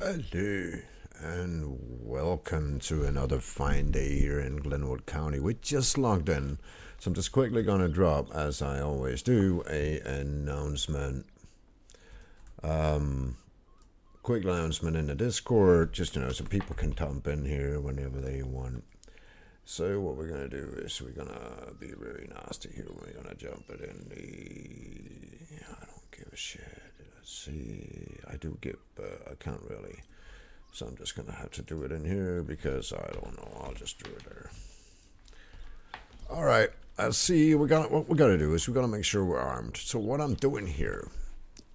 Hello, and welcome to another fine day here in Glenwood County. We just logged in, so I'm just quickly going to drop, as I always do, a announcement. Quick announcement in the Discord, just so people can jump in here whenever they want. So what we're gonna do is we're gonna be really nasty here. We're gonna jump it in the. I don't give a shit. Let's see. I do give, but I can't really. So I'm just gonna have to do it in here because I don't know. I'll just do it there. All right. Let's see. What we gotta do is we gotta make sure we're armed. So what I'm doing here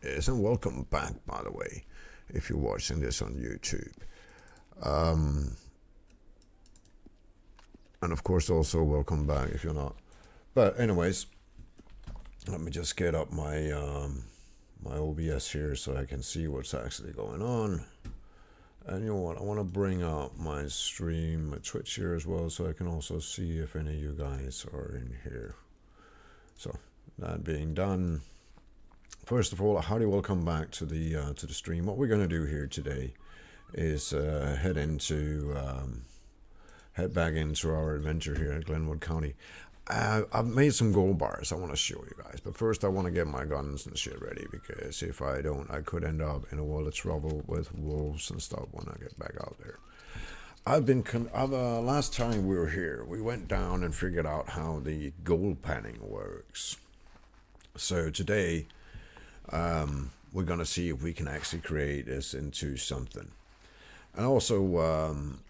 is, and welcome back, by the way, if you're watching this on YouTube. And of course, also welcome back if you're not. But anyways, let me just get up my my OBS here so I can see what's actually going on. And you know what? I want to bring up my stream, my Twitch here as well, so I can also see if any of you guys are in here. So that being done, first of all, a hearty welcome back to the stream. What we're going to do here today is head back into our adventure here in Glenwood County. I've made some gold bars I want to show you guys, but first I want to get my guns and shit ready, because if I don't, I could end up in a world of trouble with wolves and stuff when I get back out there. Last time we were here, we went down and figured out how the gold panning works. So today, we're going to see if we can actually create this into something. And also,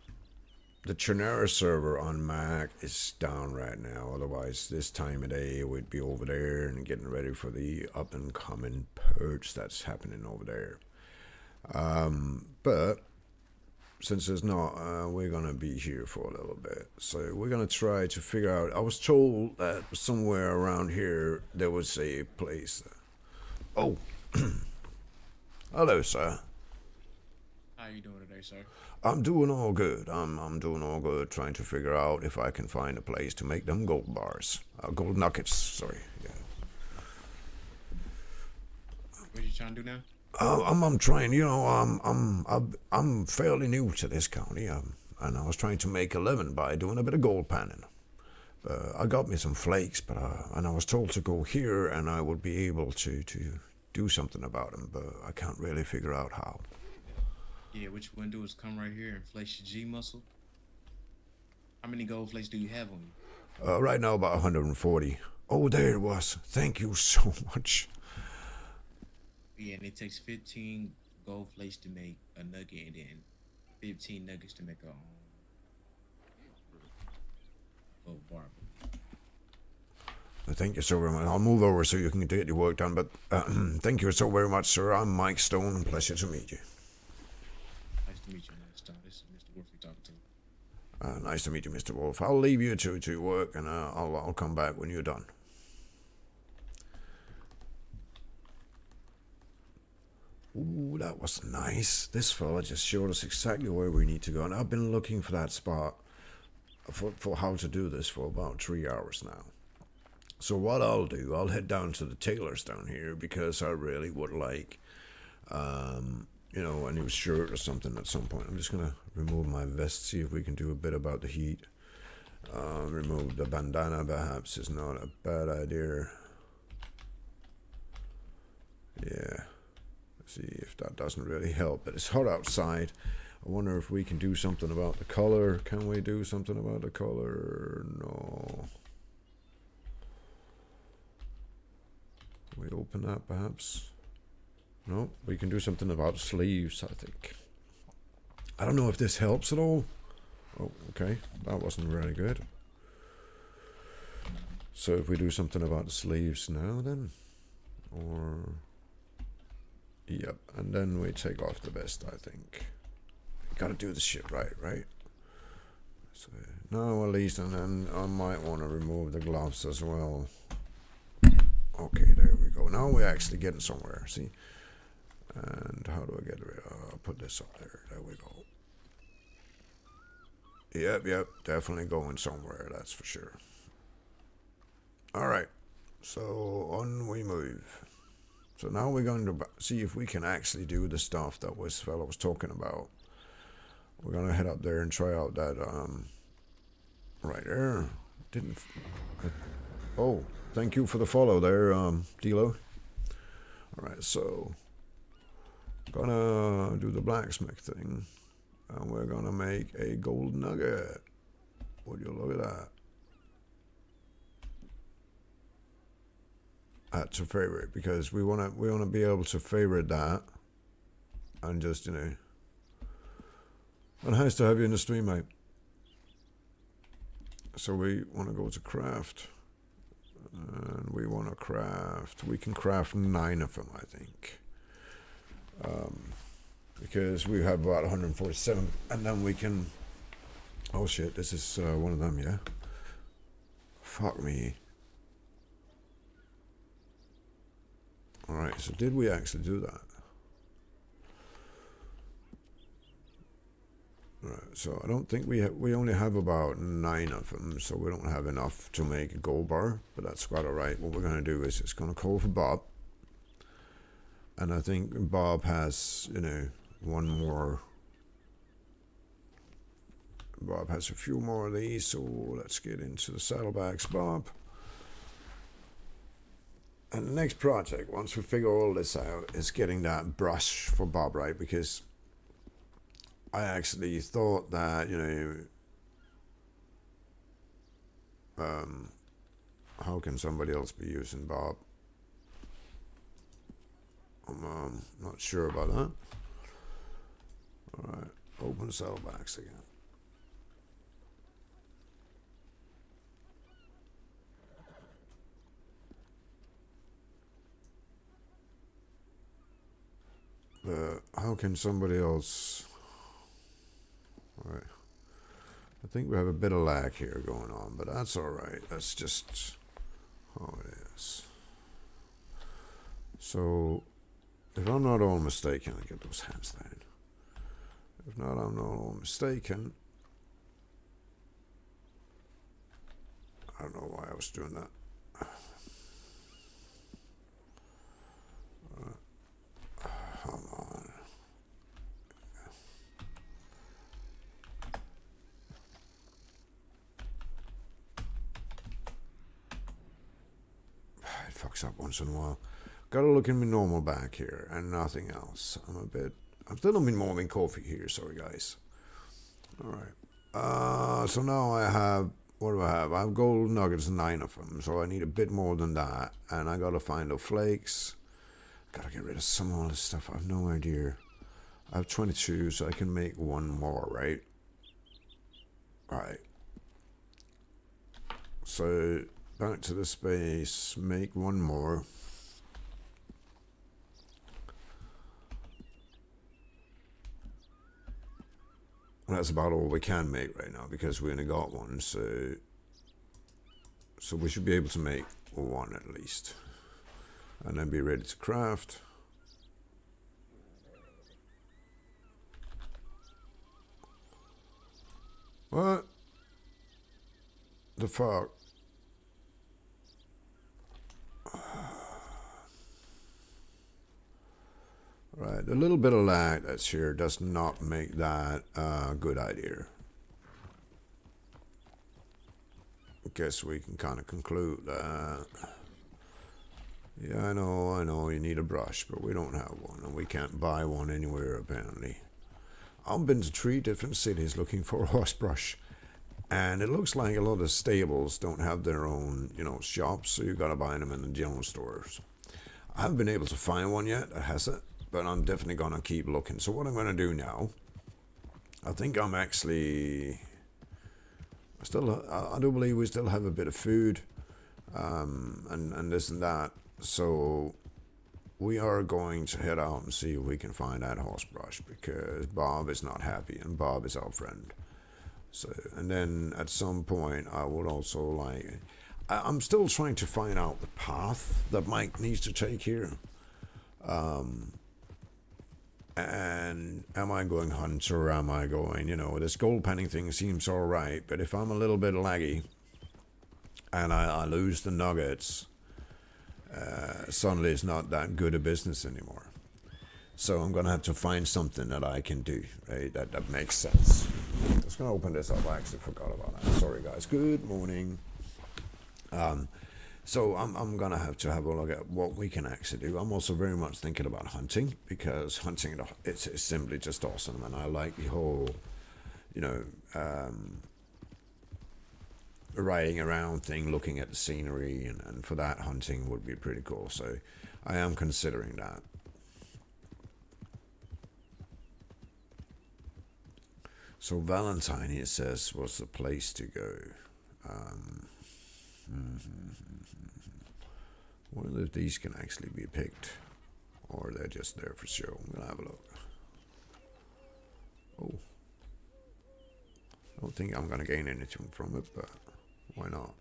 the Chernera server on Mac is down right now. Otherwise, this time of day, we'd be over there and getting ready for the up-and-coming purge that's happening over there. But since there's not, we're going to be here for a little bit. So we're going to try to figure out. I was told that somewhere around here, there was a place. Oh, hello, sir. How you doing today, sir? I'm doing all good. I'm doing all good, trying to figure out if I can find a place to make them gold bars. Gold nuggets, sorry. Yeah. What you trying to do now? I'm trying, I'm fairly new to this county, and I was trying to make a living by doing a bit of gold panning. I got me some flakes, and I was told to go here and I would be able to do something about them, but I can't really figure out how. Yeah, what you want to do is come right here and flex your G muscle. How many gold flakes do you have on you? Right now, about 140. Oh, there it was. Thank you so much. Yeah, and it takes 15 gold flakes to make a nugget, and then 15 nuggets to make a gold bar. Thank you so very much. I'll move over so you can get your work done, but thank you so very much, sir. I'm Mike Stone. Pleasure to meet you. Nice to meet you, Stone. This is Mr. Wolf you're talking to. Nice to meet you, Mr. Wolf. I'll leave you to work, and I'll come back when you're done. Ooh, that was nice. This fella just showed us exactly where we need to go, and I've been looking for that spot for how to do this for about 3 hours now. So what I'll do, I'll head down to the tailor's down here, because I really would like, a new shirt or something at some point. I'm just going to remove my vest, see if we can do a bit about the heat. Remove the bandana, perhaps, is not a bad idea. Yeah. See if that doesn't really help, but it's hot outside. I wonder if we can do something about the color. Can we do something about the color? No. Can we open that, perhaps? No, we can do something about the sleeves, I think. I don't know if this helps at all. Oh, okay. That wasn't really good. So if we do something about the sleeves now, then? Or... Yep, and then we take off the vest, I think. Gotta do this shit right? So, no, at least, and then I might want to remove the gloves as well. Okay, there we go. Now we're actually getting somewhere, see? And how do I get rid of... I'll put this up there. There we go. Yep, definitely going somewhere, that's for sure. Alright, so on we move. So now we're going to see if we can actually do the stuff that this fellow was talking about. We're going to head up there and try out that, right there. Didn't, oh, thank you for the follow there, Dilo. Alright, so, gonna do the blacksmith thing, and we're gonna make a gold nugget. Would you look at that? That's a favorite, because we wanna be able to favorite that, and just, you know, and nice to have you in the stream, mate. So we want to go to craft, and we want to craft. We can craft 9 of them, I think, because we have about 147, and then we can. Oh shit! This is one of them, yeah. Fuck me. All right. So did we actually do that? Right, so I don't think we only have about 9 of them, so we don't have enough to make a gold bar, but that's quite alright. What we're going to do is it's going to call for Bob, and I think Bob has, you know, one more. Bob has a few more of these, so let's get into the saddlebags, Bob. And the next project, once we figure all this out, is getting that brush for Bob, right? Because I actually thought that, you know, how can somebody else be using Bob? I'm not sure about that. Alright, open saddlebags again. How can somebody else... Alright. I think we have a bit of lag here going on, but that's alright. That's just how it is. So, if I'm not all mistaken, I'll get those hands down. If not, I'm not all mistaken. I don't know why I was doing that. Come on. It fucks up once in a while. Gotta look in my normal bag here and nothing else. I'm still on my morning coffee here, sorry guys. Alright. So now I have, what do I have? I have gold nuggets, 9 of them, so I need a bit more than that. And I gotta find the flakes. Gotta get rid of some of all this stuff. I have no idea. I have 22, so I can make 1 more, right? Alright. So, back to the space. Make 1 more. That's about all we can make right now, because we only got 1, so we should be able to make 1 at least. And then be ready to craft. What? The fuck? Right, a little bit of lag that's here does not make that a good idea. I guess we can kind of conclude that. Yeah, I know, you need a brush, but we don't have one, and we can't buy one anywhere, apparently. I've been to 3 different cities looking for a horse brush, and it looks like a lot of stables don't have their own, you know, shops, so you gotta buy them in the general stores. I haven't been able to find one yet that has it, but I'm definitely gonna keep looking. So what I'm gonna do now, I think I'm actually... I do believe we still have a bit of food, and this and that. So we are going to head out and see if we can find that horse brush, because Bob is not happy, and Bob is our friend. So, and then at some point I would also like... I'm still trying to find out the path that Mike needs to take here. And am I going hunter, or am I going, you know, this gold panning thing seems alright, but if I'm a little bit laggy and I lose the nuggets, suddenly it's not that good a business anymore. So I'm gonna have to find something that I can do, right? That makes sense. I'm just gonna open this up. I actually forgot about that. Sorry, guys. Good morning. So I'm gonna have to have a look at what we can actually do. I'm also very much thinking about hunting because hunting it's simply just awesome, and I like the whole, you know, riding around thing, looking at the scenery, and for that hunting would be pretty cool. So I am considering that. So Valentine, he says, was the place to go. Wonder if these can actually be picked, or they're just there for show. I'm gonna have a look. Oh, I don't think I'm gonna gain anything from it, but why not?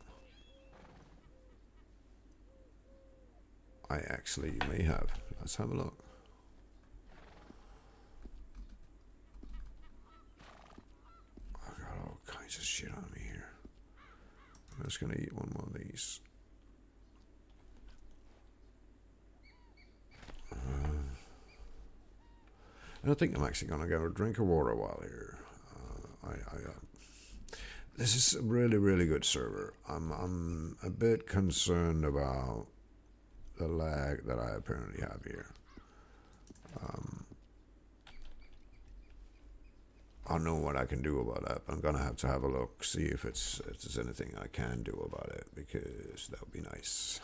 I actually may have. Let's have a look. I got all kinds of shit on me here. I'm just gonna eat one more of these. And I think I'm actually gonna get a drink of water while here. This is a really, really good server. I'm a bit concerned about the lag that I apparently have here. I don't know what I can do about that, but I'm gonna have to have a look, see if there's anything I can do about it, because that would be nice.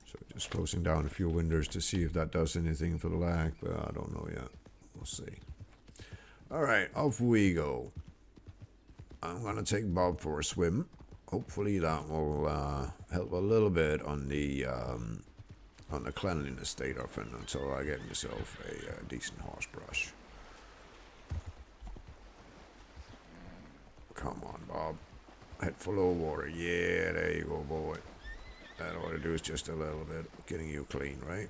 So just closing down a few windows to see if that does anything for the lag, but I don't know yet. We'll see. Alright, off we go. I'm gonna take Bob for a swim. Hopefully that will help a little bit on the cleanliness state of it until I get myself a decent horse brush. Come on, Bob. Head full of water. Yeah, there you go, boy. That ought to do is just a little bit getting you clean, right?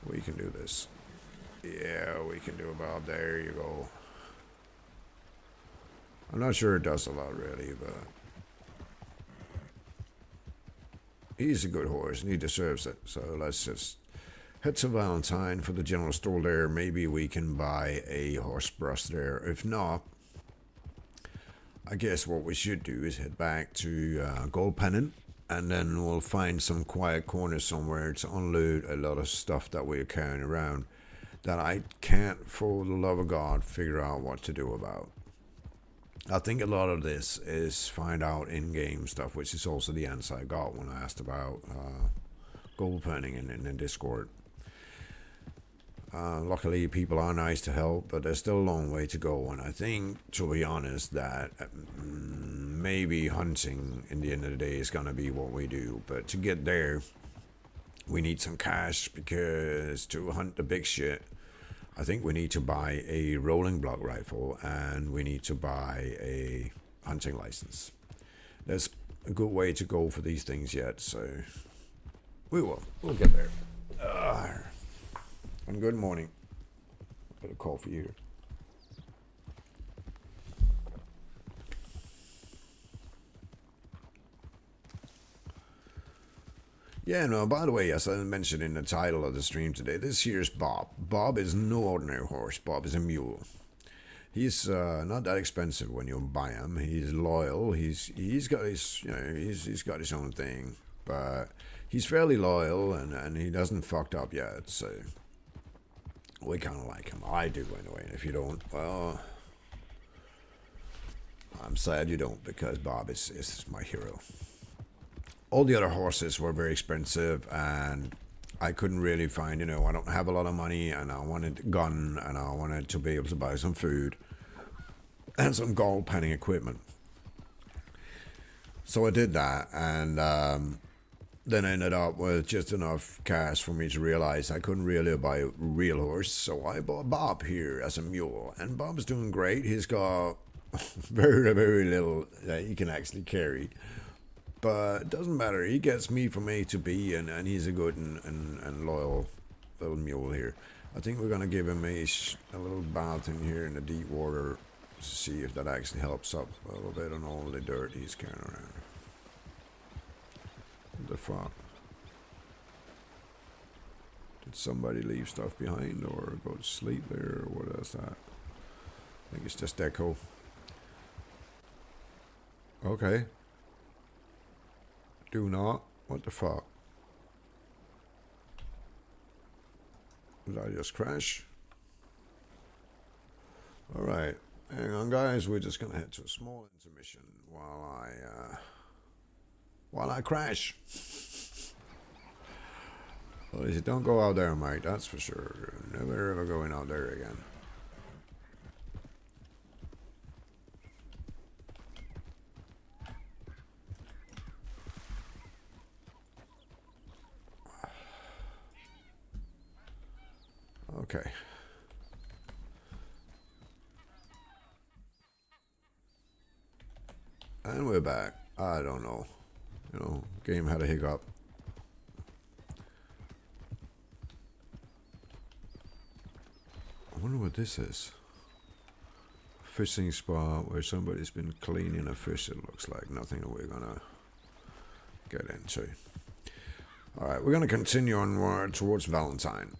We can do this. Yeah, we can do it, Bob. There you go. I'm not sure it does a lot, really, but he's a good horse, and he deserves it. So let's just head to Valentine for the general store there. Maybe we can buy a horse brush there. If not, I guess what we should do is head back to Gold Pennant, and then we'll find some quiet corner somewhere to unload a lot of stuff that we're carrying around that I can't, for the love of God, figure out what to do about. I think a lot of this is find out in-game stuff, which is also the answer I got when I asked about gold panning in the Discord. Luckily, people are nice to help, but there's still a long way to go. And I think, to be honest, that maybe hunting in the end of the day is going to be what we do. But to get there, we need some cash, because to hunt the big shit, I think we need to buy a rolling block rifle and we need to buy a hunting license. There's a good way to go for these things yet, so we'll get there. And good morning. Bit of coffee here. Yeah, no, by the way, as I mentioned in the title of the stream today, this here's Bob. Bob is no ordinary horse. Bob is a mule. He's not that expensive when you buy him. He's loyal. He's got his he's got his own thing, but he's fairly loyal and he doesn't fucked up yet. So we kind of like him. I do anyway. And if you don't, well, I'm sad you don't, because Bob is my hero. All the other horses were very expensive, and I couldn't really find, I don't have a lot of money, and I wanted a gun, and I wanted to be able to buy some food and some gold panning equipment. So I did that, and then I ended up with just enough cash for me to realize I couldn't really buy a real horse, so I bought Bob here as a mule, and Bob's doing great. He's got very, very little that he can actually carry. But it doesn't matter. He gets me from A to B, and he's a good and loyal little mule here. I think we're gonna give him a little bath in here in the deep water to see if that actually helps up a little bit on all the dirt he's carrying around. What the fuck? Did somebody leave stuff behind or go to sleep there, or what is that? I think it's just deco. Okay. Do not. What the fuck? Did I just crash? Alright. Hang on, guys. We're just gonna head to a small intermission while I crash. Well, you don't go out there, mate, that's for sure. Never ever going out there again. Okay. And we're back. I don't know. You know, game had a hiccup. I wonder what this is. Fishing spot where somebody's been cleaning a fish. It looks like nothing we're gonna get into. Alright, we're gonna continue onward towards Valentine.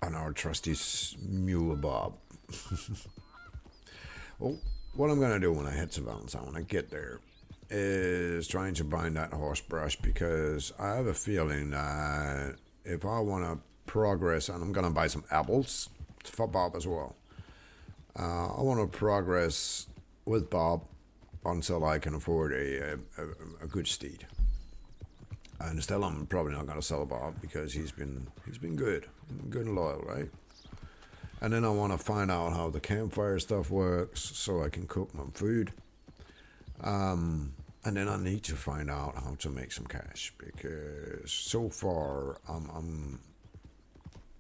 On our trusty Mule Bob. Well, what I'm gonna do when I head to Valentine, when I get there, is trying to bind that horse brush, because I have a feeling that if I want to progress, and I'm going to buy some apples for Bob as well, I want to progress with Bob until I can afford a good steed. And still, I'm probably not going to sell Bob because he's been good and loyal, right? And then I want to find out how the campfire stuff works so I can cook my food. And then I need to find out how to make some cash, because so far I'm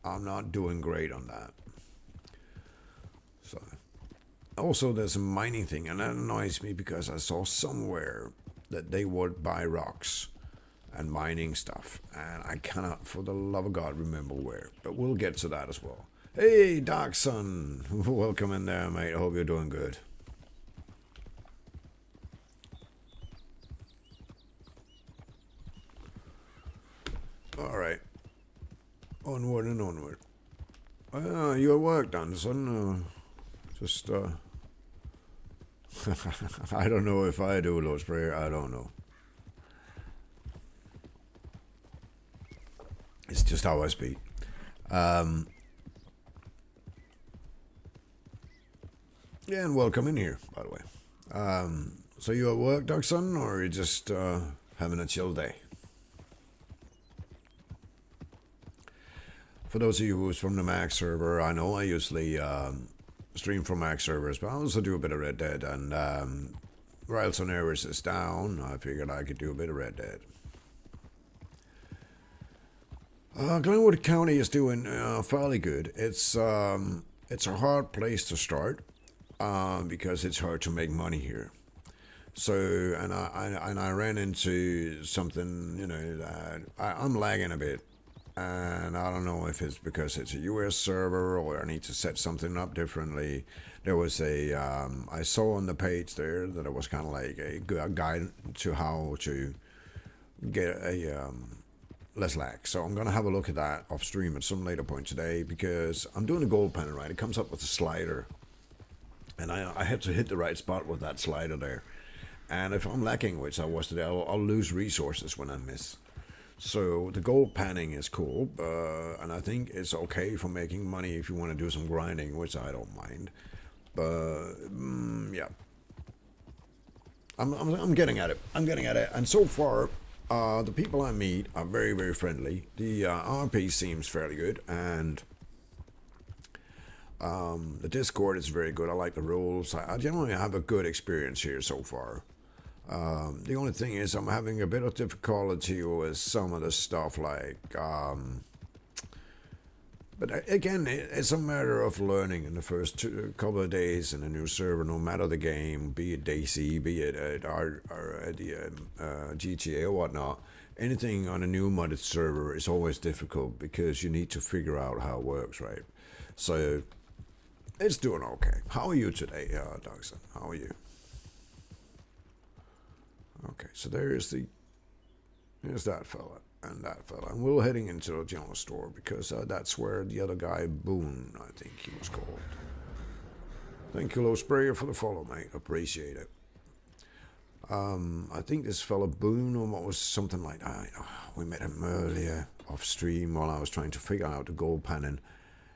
not doing great on that. So also there's a mining thing, and that annoys me because I saw somewhere that they would buy rocks and mining stuff, and I cannot for the love of God remember where, but we'll get to that as well. Hey Dark Sun, welcome in there, mate. I hope you're doing good. Alright. Onward and onward. You at work, Danson? Just, I don't know if I do Lord's Prayer. I don't know. It's just how I speak. Yeah, and welcome in here, by the way. So you at work, Darkson, or are you just having a chill day? For those of you who's from the Mac server, I know I usually stream from Mac servers, but I also do a bit of Red Dead, and Riles on Errors is down. I figured I could do a bit of Red Dead. Glenwood County is doing fairly good. It's a hard place to start because it's hard to make money here. So, and I ran into something, you know, that I'm lagging a bit. And I don't know if it's because it's a US server or I need to set something up differently. There was a, I saw on the page there that it was kind of like a guide to how to get a less lag. So I'm going to have a look at that off stream at some later point today, because I'm doing a gold panel, right? It comes up with a slider. And I have to hit the right spot with that slider there. And if I'm lacking, which I was today, I'll lose resources when I miss. So the gold panning is cool, and I think it's okay for making money if you want to do some grinding, which I don't mind. But yeah, I'm getting at it. I'm getting at it, and so far, the people I meet are very, very friendly. The RP seems fairly good, and the Discord is very good. I like the rules. I generally have a good experience here so far. The only thing is I'm having a bit of difficulty with some of the stuff, like, but again, it's a matter of learning in the first couple of days in a new server, no matter the game, be it DC, be it at the GTA or whatnot. anything on a new modded server is always difficult because you need to figure out how it works, right? So it's doing okay. How are you today, Dogson? How are you? Okay, so there's that fella and that fella, and we're heading into the general store because that's where the other guy, Boone, I think he was called. Thank you, Low Sprayer, for the follow, mate. Appreciate it. I think this fella Boone or what was something like that. We met him earlier off stream while I was trying to figure out the gold panning.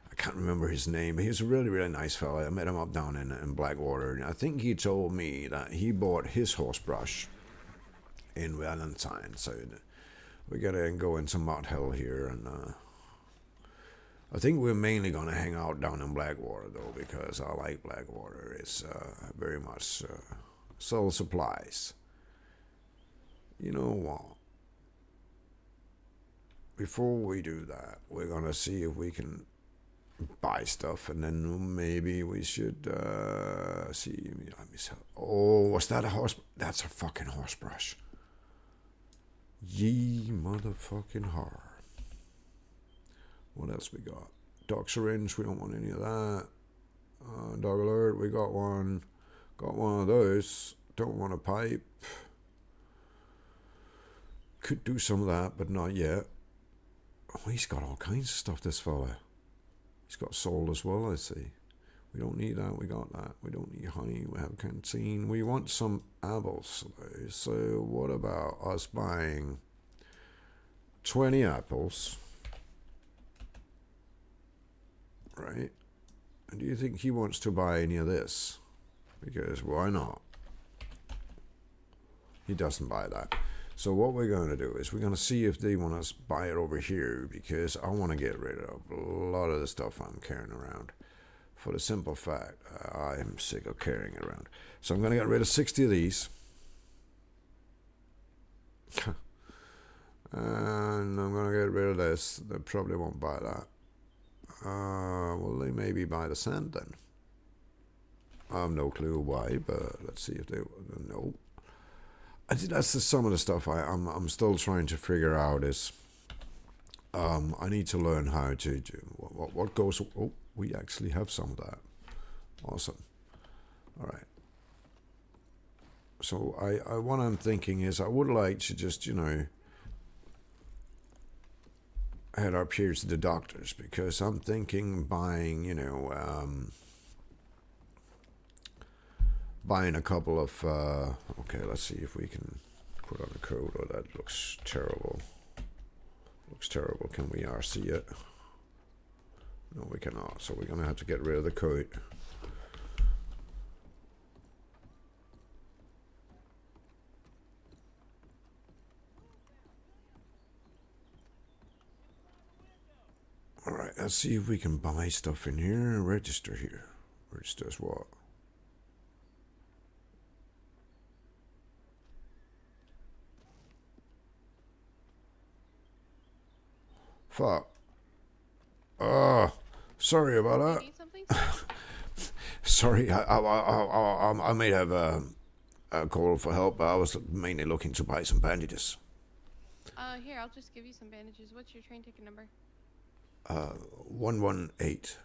I can't remember his name, but he was a really, really nice fella. I met him up down in Blackwater, and I think he told me that he bought his horse brush in Valentine. So we gotta go into Mott Hill here, and I think we're mainly gonna hang out down in Blackwater though, because I like Blackwater. It's very much sell supplies. You know what? Before we do that, we're gonna see if we can buy stuff, and then maybe we should see. Oh, was that a horse? That's a fucking horse brush. Ye motherfucking horror. What else we got? Dog syringe, we don't want any of that. Dog alert, we got one. Got one of those. Don't want a pipe. Could do some of that, but not yet. Oh, he's got all kinds of stuff, this fella. He's got soul as well, I see. We don't need that, we got that. We don't need honey, we have canteen. We want some apples. So what about us buying 20 apples? Right? And do you think he wants to buy any of this? Because why not? He doesn't buy that. So what we're going to do is we're going to see if they want us to buy it over here, because I want to get rid of a lot of the stuff I'm carrying around. For the simple fact, I am sick of carrying it around. So I'm going to get rid of 60 of these. And I'm going to get rid of this. They probably won't buy that. Well, they maybe buy the sand then. I have no clue why, but let's see if they no. I think that's some of the stuff I'm still trying to figure out is I need to learn how to do what goes. Oh, we actually have some of that. Awesome. All right. So what I'm thinking is I would like to just head up here to the doctors, because I'm thinking buying buying a couple of okay, let's see if we can put on a coat. Oh, that looks terrible. Looks terrible. Can we RC it? No, we cannot. So we're gonna have to get rid of the coat. All right, let's see if we can buy stuff in here. Register here. Registers what? Fuck. Sorry about that. You need something? Sorry, I may have a call for help, but I was mainly looking to buy some bandages. Here, I'll just give you some bandages. What's your train ticket number? 118.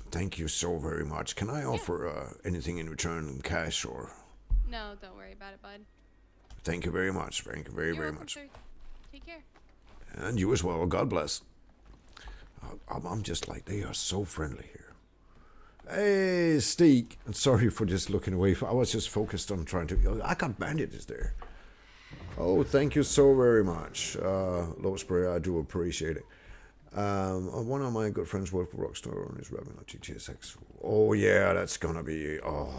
Thank you so very much. Can I offer anything in return in cash or? No, don't worry about it, bud. Thank you very much. Thank you very, You're very welcome, much. sir. Take care. And you as well. God bless. I'm just like, they are so friendly here. Hey, Steak. I'm sorry for just looking away. I was just focused on trying to. I got bandages there. Oh, thank you so very much, Low Spray. I do appreciate it. One of my good friends worked for Rockstar and is revving on GTA 6. Oh, yeah, that's gonna be. Oh.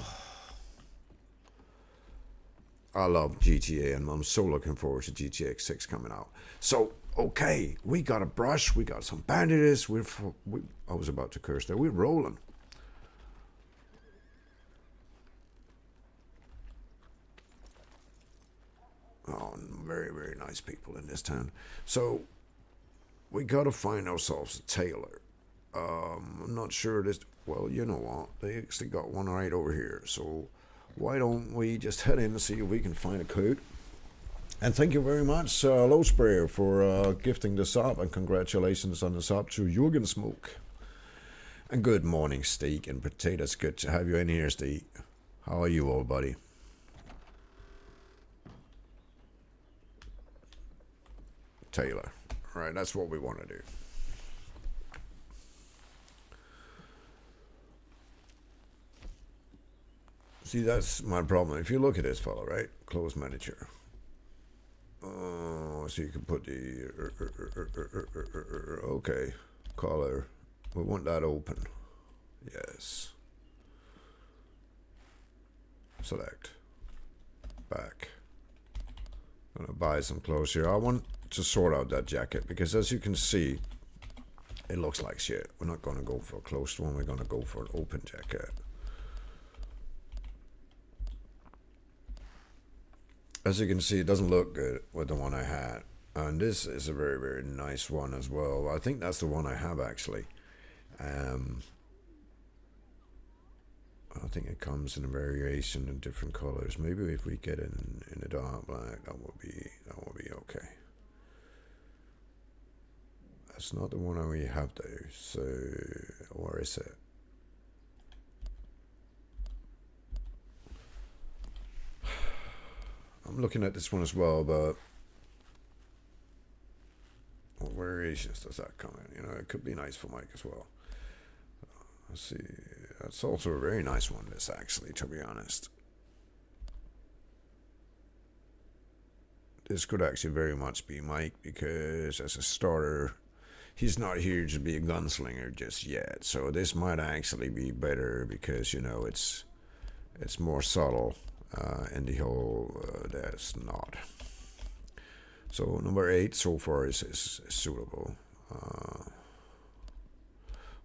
I love GTA, and I'm so looking forward to GTA 6 coming out. So, okay, we got a brush, we got some bandages. I was about to curse there. We're rolling. Oh, very, very nice people in this town. So, we got to find ourselves a tailor. I'm not sure this. Well, you know what? They actually got one right over here. So, why don't we just head in and see if we can find a coat? And thank you very much, Low Sprayer, for gifting the sub, and congratulations on the sub to Jürgen Smoke. And good morning, Steak and Potatoes. Good to have you in here, Steak. How are you all, buddy? Taylor. All right, that's what we want to do. See, that's my problem. If you look at this fellow, right? Close manager. Oh, so you can put the... okay. Color. We want that open. Yes. Select. Back. I'm gonna buy some clothes here. I want to sort out that jacket because, as you can see, it looks like shit. We're not gonna go for a closed one. We're gonna go for an open jacket. As you can see, it doesn't look good with the one I had. And this is a very, very nice one as well. I think that's the one I have, actually. I think it comes in a variation in different colors. Maybe if we get in a dark black, that will be okay. That's not the one we have though. So where is it? I'm looking at this one as well, but what variations does that come in? You know, it could be nice for Mike as well. Let's see. That's also a very nice one, this, actually, to be honest. This could actually very much be Mike, because as a starter, he's not here to be a gunslinger just yet. So this might actually be better because, you know, it's more subtle, and the whole that's not. So number 8 so far is suitable.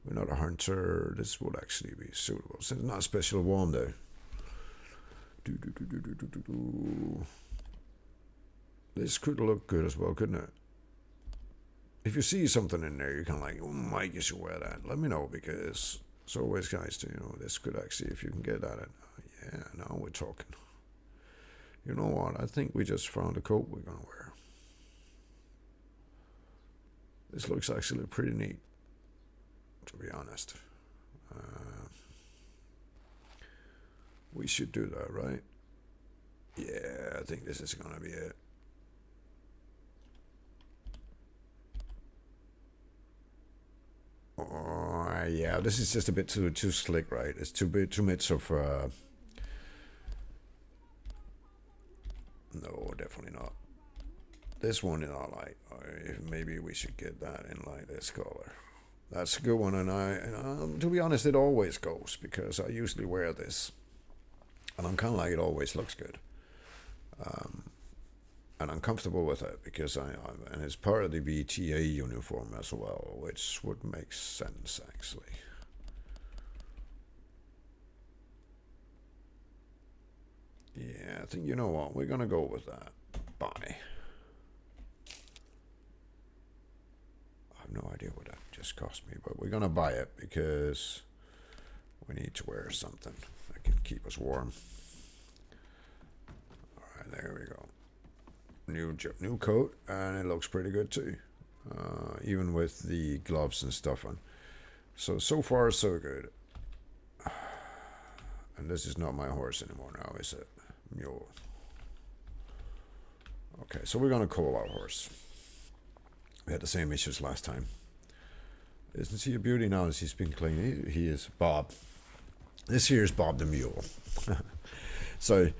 We're not a hunter. This would actually be suitable. So it's not special warm though. This could look good as well, couldn't it? If you see something in there, you can like, oh, Mike, you should wear that. Let me know, because it's always nice to, you know, this could actually, if you can get at it. Yeah, now we're talking. You know what? I think we just found a coat we're gonna wear. This looks actually pretty neat, to be honest. We should do that, right? Yeah, I think this is gonna be it. Oh, yeah, this is just a bit too slick, right? It's too much of no, definitely not. This one is not like. Maybe we should get that in like this color. That's a good one, and to be honest, it always goes because I usually wear this, and I'm kind of like, it always looks good, and I'm comfortable with it because and it's part of the BTA uniform as well, which would make sense actually. Yeah, I think, you know what, we're gonna go with that. Bye. I have no idea what that just cost me, but we're gonna buy it because we need to wear something that can keep us warm. All right, there we go. New coat, and it looks pretty good too, even with the gloves and stuff on. So far so good. And this is not my horse anymore now, is it? Mule. Okay, so we're gonna call our horse. We had the same issues last time. Isn't he a beauty now that he's been clean? He is Bob. This here is Bob the Mule. So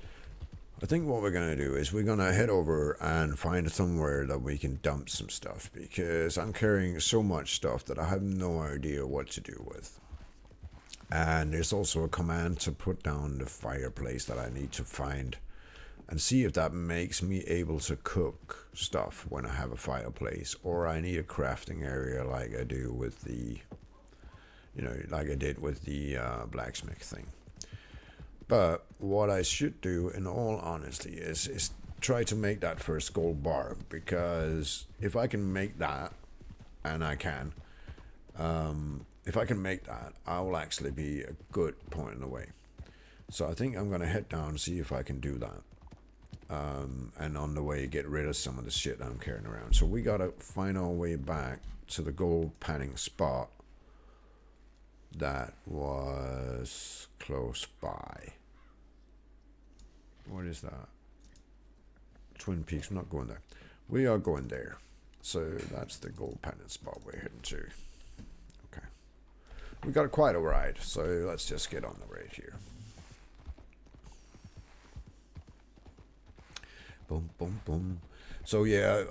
I think what we're going to do is we're going to head over and find somewhere that we can dump some stuff, because I'm carrying so much stuff that I have no idea what to do with. And there's also a command to put down the fireplace that I need to find and see if that makes me able to cook stuff when I have a fireplace, or I need a crafting area like I do with the, you know, like I did with the blacksmith thing. But what I should do, in all honesty, is try to make that first gold bar, because if I can make that, and I can, if I can make that, I will actually be a good point in the way. So I think I'm gonna head down and see if I can do that. And on the way get rid of some of the shit I'm carrying around. So we gotta find our way back to the gold panning spot that was close by. What is that? Twin Peaks. I'm not going there. We are going there. So that's the gold panning spot we're heading to. Okay. We got quite a ride, so let's just get on the road here. Boom, boom, boom. So yeah,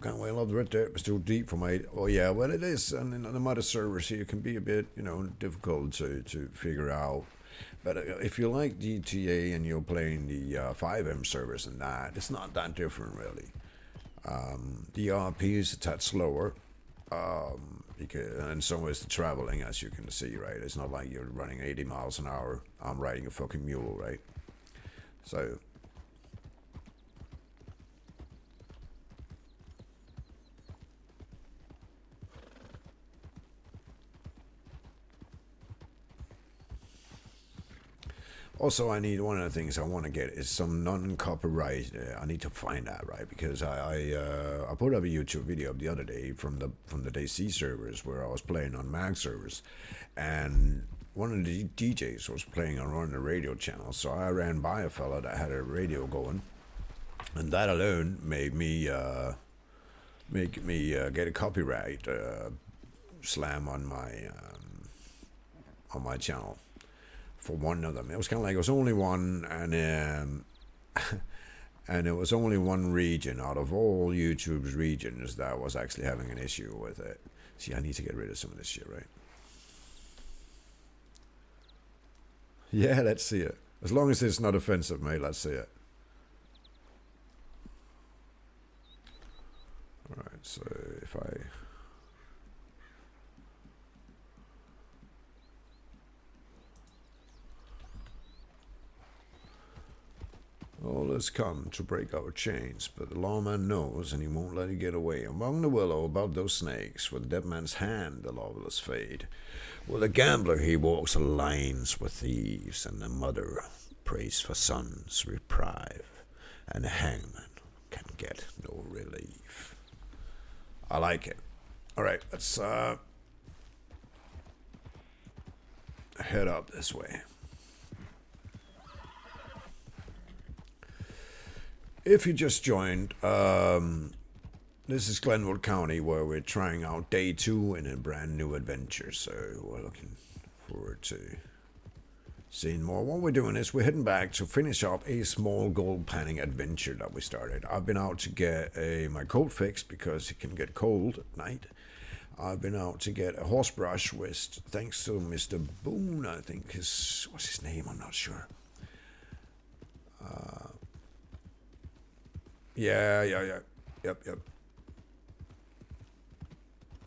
can't wait. I love the red tape. It's too deep for my. Oh yeah, well it is, and in the mother servers here can be a bit, difficult to figure out. But if you like GTA and you're playing the 5M servers and that, it's not that different really. The RP is a tad slower, and so is the traveling, as you can see, right? It's not like you're running 80 miles an hour. I'm riding a fucking mule, right? So. Also, I need one of the things I want to get is some non-copyright. I need to find that, right, because I put up a YouTube video the other day from the DC servers where I was playing on Mag servers, and one of the DJs was playing on one of the radio channels. So I ran by a fella that had a radio going, and that alone made me get a copyright slam on my channel. For one of them, it was kind of like it was only one, and and it was only one region out of all YouTube's regions that was actually having an issue with it. See, I need to get rid of some of this shit, right? Yeah, let's see it. As long as it's not offensive, mate, let's see it. All right, so if I. All has come to break our chains, but the lawman knows, and he won't let it get away. Among the willow, about those snakes, with the dead man's hand, the lawless fade. With a gambler, he walks the lines with thieves, and the mother prays for sons' reprieve, and the hangman can get no relief. I like it. All right, let's head up this way. If you just joined, this is Glenwood County, where we're trying out day 2 in a brand new adventure. So we're looking forward to seeing more. What we're doing is we're heading back to finish up a small gold panning adventure that we started. I've been out to get my coat fixed because it can get cold at night. I've been out to get a horse brush, which thanks to Mr. Boone, I think what's his name? I'm not sure. Yeah. Yep.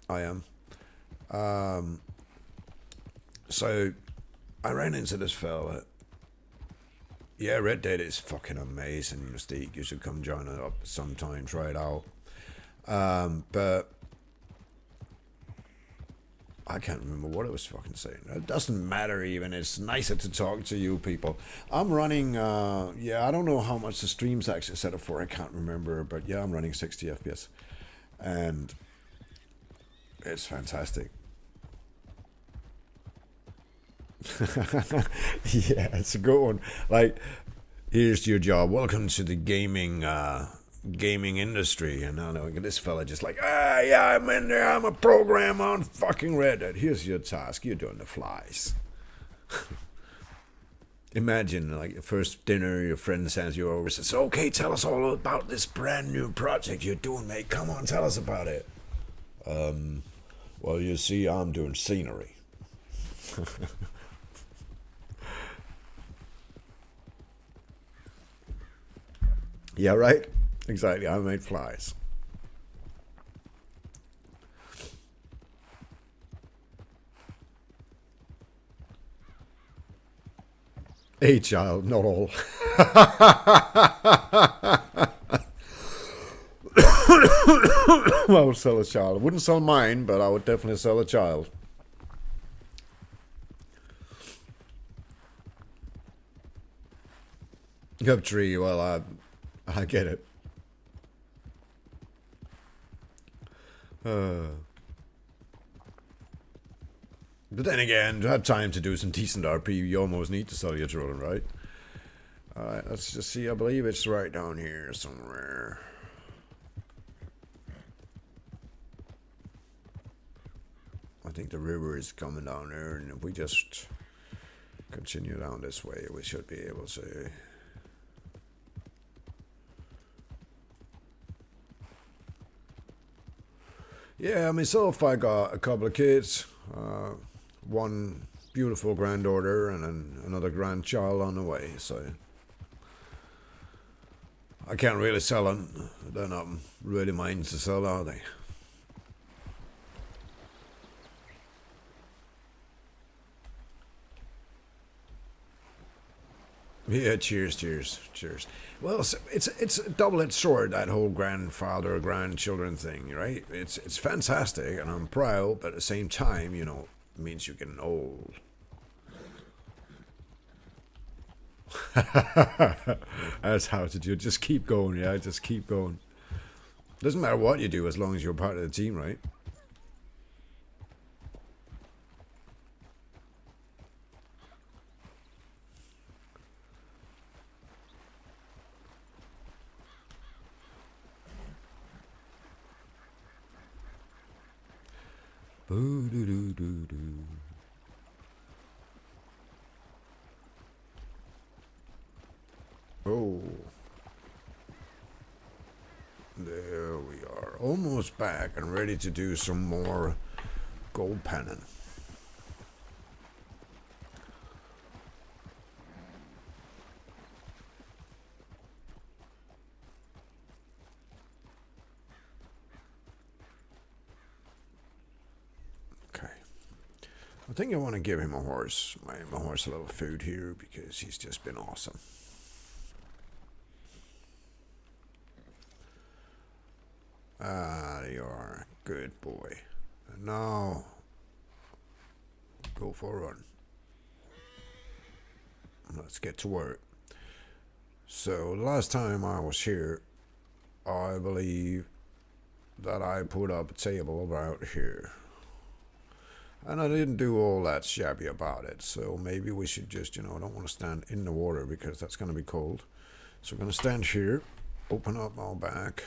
I am. So I ran into this fella. Yeah, Red Dead is fucking amazing, Mystique. You should come join it up sometime, try it out. But I can't remember what I was fucking saying. It doesn't matter even. It's nicer to talk to you people. I'm running, I don't know how much the stream's actually set up for. I can't remember. But yeah, I'm running 60 FPS. And it's fantastic. Yeah, it's a good one. Like, here's your job. Welcome to the gaming industry. And I know this fella just like, yeah, I'm in there. I'm a program on fucking Red Dead. Here's your task. You're doing the flies. Imagine, like, your first dinner, your friend sends you over and says, okay, tell us all about this brand new project you're doing, mate. Come on, tell us about it. Well, you see, I'm doing scenery. Yeah, right? Exactly. I made flies. A child, not all. I would sell a child. I wouldn't sell mine, but I would definitely sell a child. You have 3. Well, I get it. But then again, to have time to do some decent RP, you almost need to sell your children, right? Alright, let's just see. I believe it's right down here somewhere. I think the river is coming down there, and if we just continue down this way, we should be able to. Yeah, myself, I got a couple of kids. One beautiful granddaughter and another grandchild on the way, so I can't really sell them. They're not really mine to sell, are they? Yeah, cheers. Well, it's a double-edged sword, that whole grandfather-grandchildren thing, right? It's fantastic, and I'm proud, but at the same time, you know, it means you're getting old. That's how to do it. Just keep going, yeah, just keep going. Doesn't matter what you do as long as you're part of the team, right? Boo-doo-doo-doo-doo. Oh. There we are. Almost back and ready to do some more gold panning. Okay. I think I want to give him a horse. My horse a little food here because he's just been awesome. Ah, you are. Good boy. And now, go for a run. Let's get to work. So, last time I was here, I believe that I put up a table about here. And I didn't do all that shabby about it. So, maybe we should just, you know, I don't want to stand in the water because that's going to be cold. So, we're going to stand here, open up our back.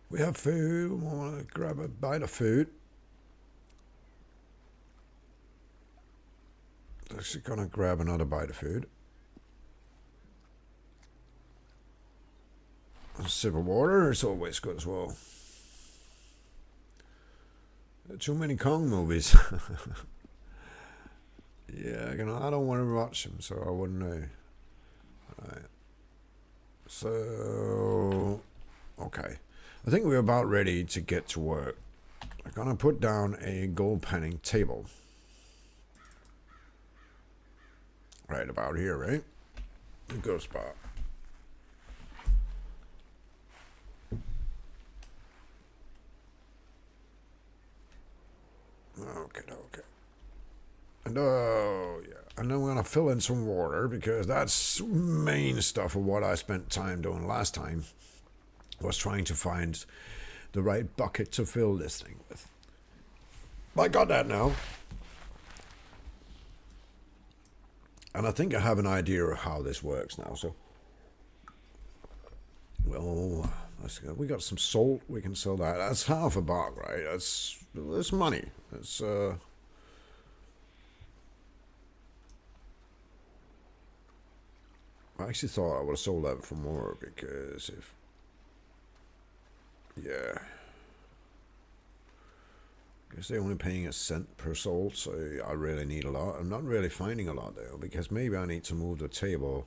We have food. We want to grab a bite of food. Actually going to grab another bite of food. A sip of water is always good as well. Too many Kong movies. Yeah, you know, I don't want to watch them, so I wouldn't know. Alright. So, okay. I think we're about ready to get to work. I'm gonna put down a gold panning table. Right about here, right? Good spot. Okay. And yeah. And then we're gonna fill in some water because that's main stuff of what I spent time doing last time. Was trying to find the right bucket to fill this thing with. I got that now. And I think I have an idea of how this works now, so. Well, let's go. We got some salt, we can sell that. That's half a buck, right? That's money. That's I actually thought I would have sold that for more because if yeah. Because they're only paying a cent per salt, so I really need a lot. I'm not really finding a lot though, because maybe I need to move the table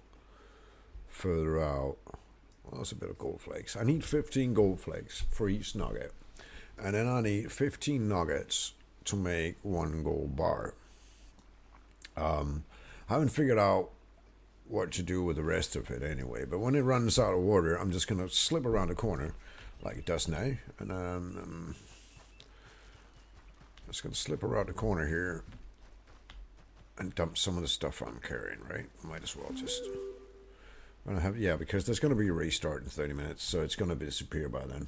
further out. Well, that's a bit of gold flakes. I need 15 gold flakes for each nugget. And then I need 15 nuggets to make 1 gold bar. I haven't figured out what to do with the rest of it anyway, but when it runs out of water, I'm just going to slip around the corner like it does now, and I'm just going to slip around the corner here and dump some of the stuff I'm carrying, right? Might as well just... yeah, because there's going to be a restart in 30 minutes, so it's going to disappear by then.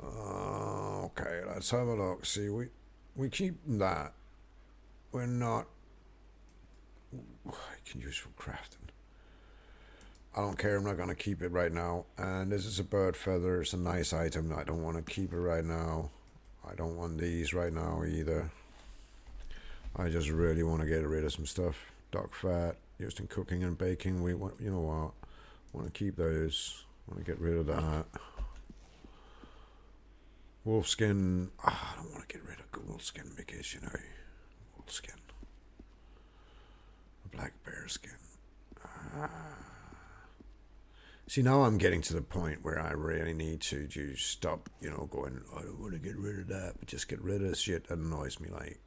Okay, let's have a look. See, we keep that. We're not... I can use for crafting. I don't care, I'm not going to keep it right now. And this is a bird feather, it's a nice item. I don't want to keep it right now. I don't want these right now either. I just really want to get rid of some stuff. Duck fat, used in cooking and baking. We want, you know what? I want to keep those. I want to get rid of that. Wolf skin. I don't want to get rid of wolf skin because, you know, wolf skin. Black bear skin. See, now I'm getting to the point where I really need to just stop, you know, going, I don't want to get rid of that, but just get rid of the shit that annoys me, like.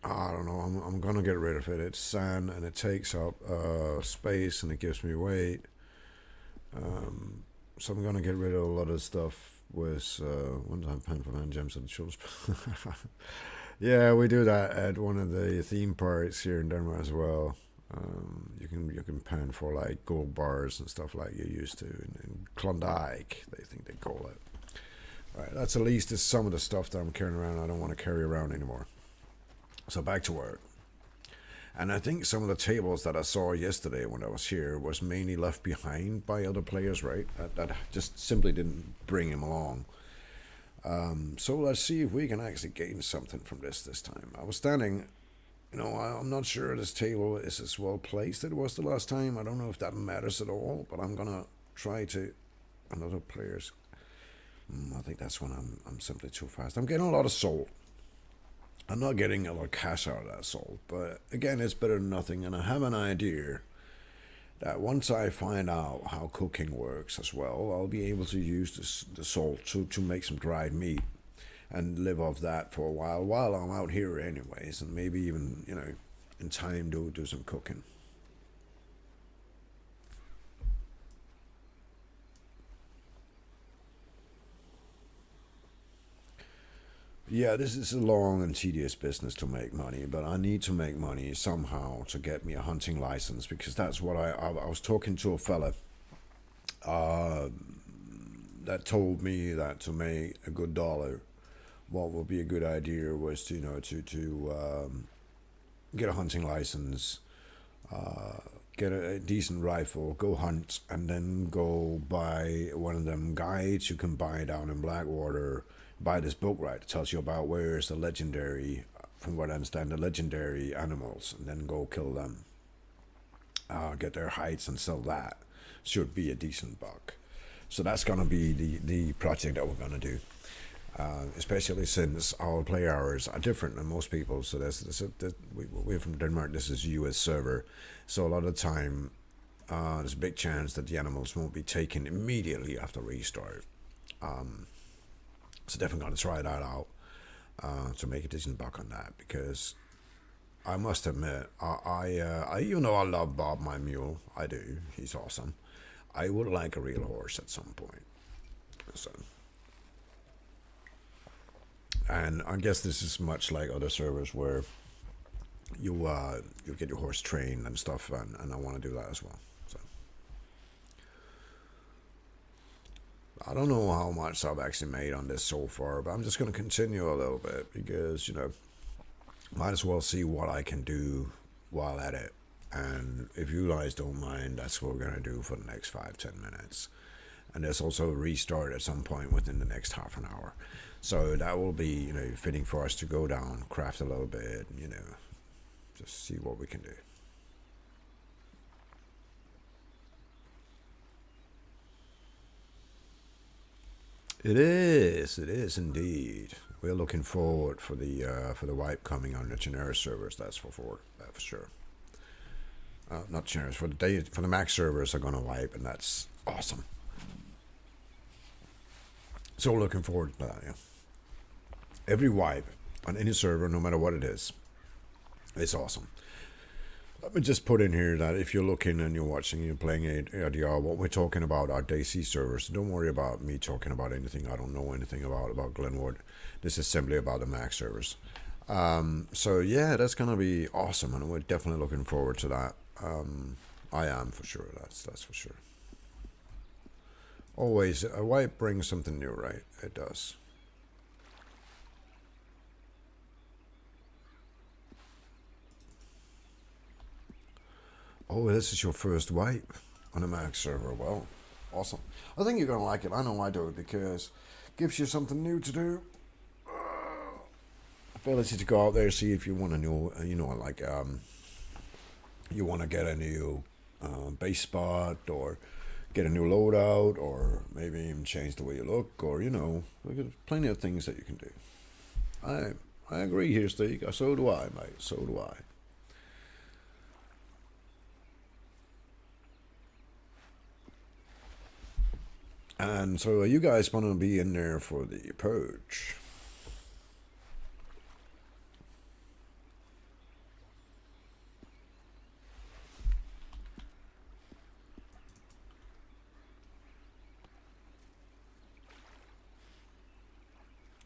I don't know, I'm going to get rid of it. It's sand, and it takes up space, and it gives me weight. So I'm going to get rid of a lot of stuff. Was one time pen for man gems and shows. Yeah, we do that at one of the theme parks here in Denmark as well. You can pen for like gold bars and stuff like you used to in Klondike, they think they call it. All right, that's at least some of the stuff that I'm carrying around. I don't want to carry around anymore. So back to work. And I think some of the tables that I saw yesterday when I was here was mainly left behind by other players, right? That just simply didn't bring him along. So let's see if we can actually gain something from this time. I was standing, you know, I'm not sure this table is as well placed as it was the last time. I don't know if that matters at all, but I'm going to try to... Another players... I think that's when I'm simply too fast. I'm getting a lot of soul. I'm not getting a lot of cash out of that soul, but again, it's better than nothing, and I have an idea that once I find out how cooking works as well, I'll be able to use the soul to make some dried meat and live off that for a while I'm out here anyways, and maybe even, you know, in time do some cooking. Yeah, this is a long and tedious business to make money, but I need to make money somehow to get me a hunting license, because that's what I was talking to a fella that told me that to make a good dollar, what would be a good idea was to, you know, to get a hunting license, get a decent rifle, go hunt, and then go buy one of them guides you can buy down in Blackwater. Buy this book, right? It tells you about where's the legendary, from what I understand, the legendary animals, and then go kill them. Get their hides and sell that. Should be a decent buck. So that's gonna be the project that we're gonna do. Especially since our play hours are different than most people. So we're from Denmark. This is a U.S. server, so a lot of the time there's a big chance that the animals won't be taken immediately after restart. So definitely gonna try that out to make a decent buck on that, because I must admit, I even though I love Bob, my mule, I do. He's awesome. I would like a real horse at some point. So, and I guess this is much like other servers where you get your horse trained and stuff, and I want to do that as well. So. I don't know how much I've actually made on this so far, but I'm just going to continue a little bit because, you know, might as well see what I can do while at it. And if you guys don't mind, that's what we're going to do for the next 5-10 minutes. And there's also a restart at some point within the next half an hour. So that will be, you know, fitting for us to go down, craft a little bit, you know, just see what we can do. It is indeed. We're looking forward for the wipe coming on the generic servers. That's for sure. Not generic, for the max servers are gonna wipe, and that's awesome. So looking forward to that. Yeah. Every wipe on any server, no matter what it is, it's awesome. Let me just put in here that if you're looking and you're watching, you're playing RDR, what we're talking about are DC servers. Don't worry about me talking about anything I don't know anything about Glenwood. This is simply about the Mac servers. So yeah, that's gonna be awesome, and we're definitely looking forward to that. I am for sure. That's for sure. Always, a wipe brings something new, right? It does. Oh, this is your first wipe on a Mac server. Well, awesome. I think you're gonna like it. I know I do, because it gives you something new to do. Ability to go out there, see if you want a new, like you want to get a new base spot, or get a new loadout, or maybe even change the way you look, or there's plenty of things that you can do. I agree here, Steve. So do I, mate. So do I. And so, are you guys want to be in there for the purge?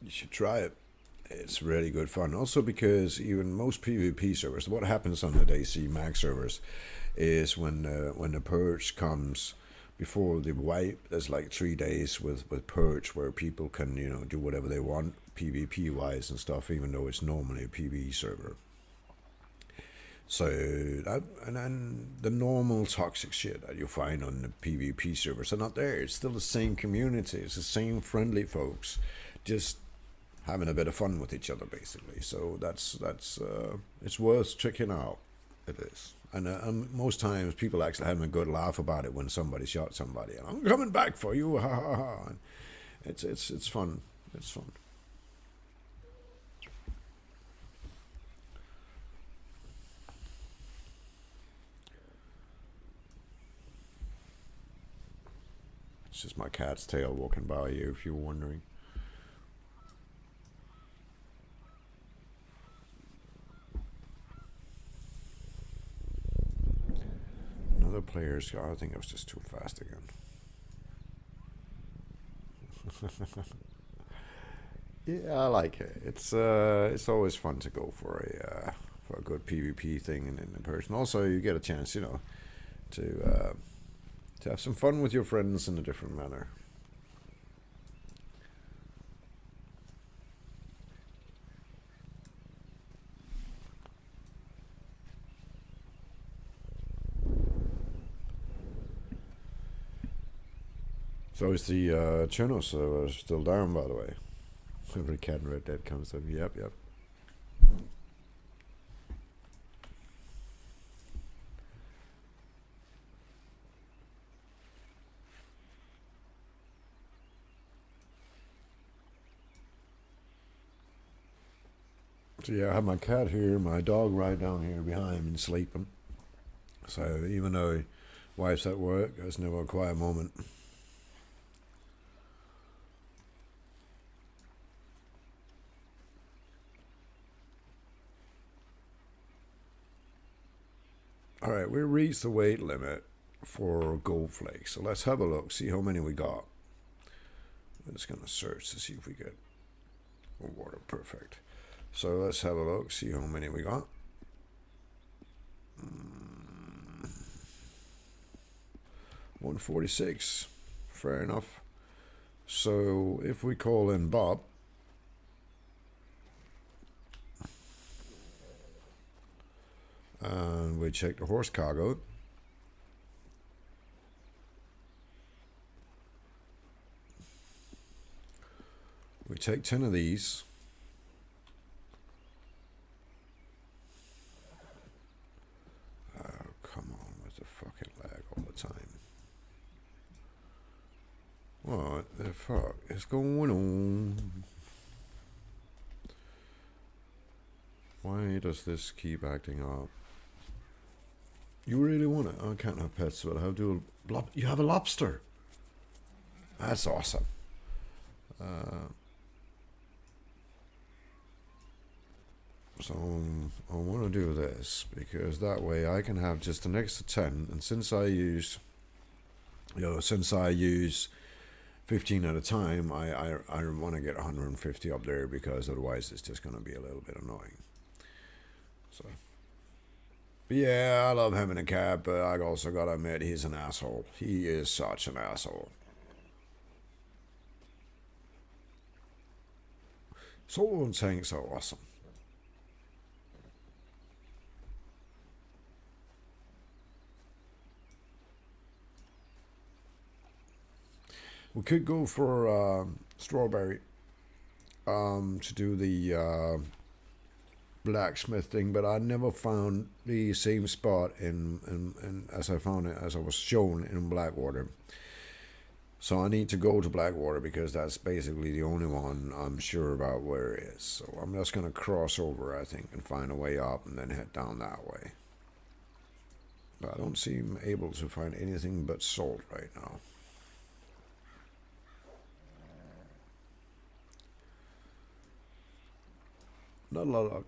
You should try it. It's really good fun. Also, because even most PvP servers, what happens on the DC Max servers is when the purge comes before the wipe, there's like 3 days with purge where people can do whatever they want PvP wise and stuff, even though it's normally a PvE server. So that, and then the normal toxic shit that you find on the PvP servers are not there. It's still the same community. It's the same friendly folks, just having a bit of fun with each other, basically. So that's it's worth checking out. It is. And most times people actually have a good laugh about it when somebody shot somebody. And I'm coming back for you, ha ha ha. And it's fun. It's fun. It's just my cat's tail walking by you, if you're wondering. Another player's. I think I was just too fast again. Yeah, I like it. It's always fun to go for a good PvP thing in person. Also, you get a chance, to have some fun with your friends in a different manner. So is the channel server still down, by the way? Every cat and Red Dead comes up. Yep. So yeah, I have my cat here, my dog right down here behind me sleeping. So even though wife's at work, there's never a quiet moment. Alright, we reached the weight limit for gold flakes. So let's have a look, see how many we got. I'm just going to search to see if we get water. Perfect. So let's have a look, see how many we got. 146. Fair enough. So if we call in Bob, and we check the horse cargo, we take 10 of these. Oh, come on with the fucking lag all the time. What the fuck is going on? Why does this keep acting up? You really want it? I can't have pets, but I have to. You have a lobster. That's awesome. So I want to do this because that way I can have just an extra 10, and since I use 15 at a time, I want to get 150 up there because otherwise it's just going to be a little bit annoying. So, but yeah, I love having a cat, but I also got to admit he's an asshole. He is such an asshole. Soul tanks are awesome. We could go for strawberry to do the blacksmith thing, but I never found the same spot in as I found it as I was shown in Blackwater. So I need to go to Blackwater because that's basically the only one I'm sure about where it is. So I'm just gonna cross over, I think, and find a way up and then head down that way. But I don't seem able to find anything but salt right now. Not a lot of luck.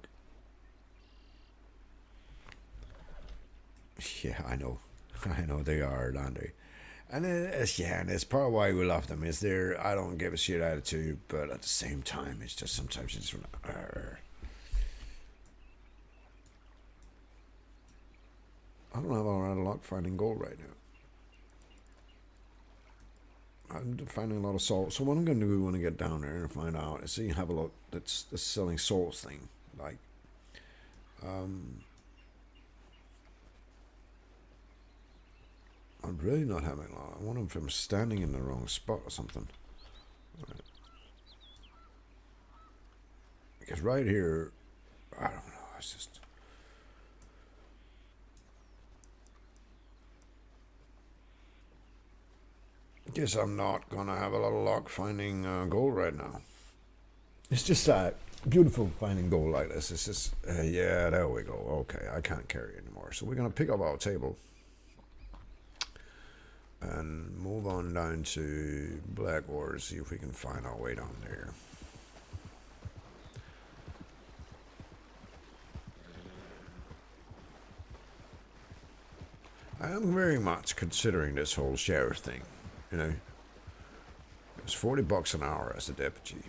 Yeah, I know. I know they are, aren't they? And it's part of why we love them. Is their I don't give a shit attitude, but at the same time, it's just sometimes it's. I don't have a lot of luck finding gold right now. I'm finding a lot of salt. So what I'm going to do when I get down there and find out is see have a look. That's the selling salt thing, like. I'm really not having a lot. I wonder if I'm standing in the wrong spot or something. Right. Because right here, I don't know. It's just. Guess I'm not gonna have a lot of luck finding gold right now. It's just beautiful finding gold like this. It's just, yeah, there we go. Okay, I can't carry anymore. So we're gonna pick up our table. And move on down to Blackwater, see if we can find our way down there. I am very much considering this whole sheriff thing, you know. It's $40 an hour as a deputy.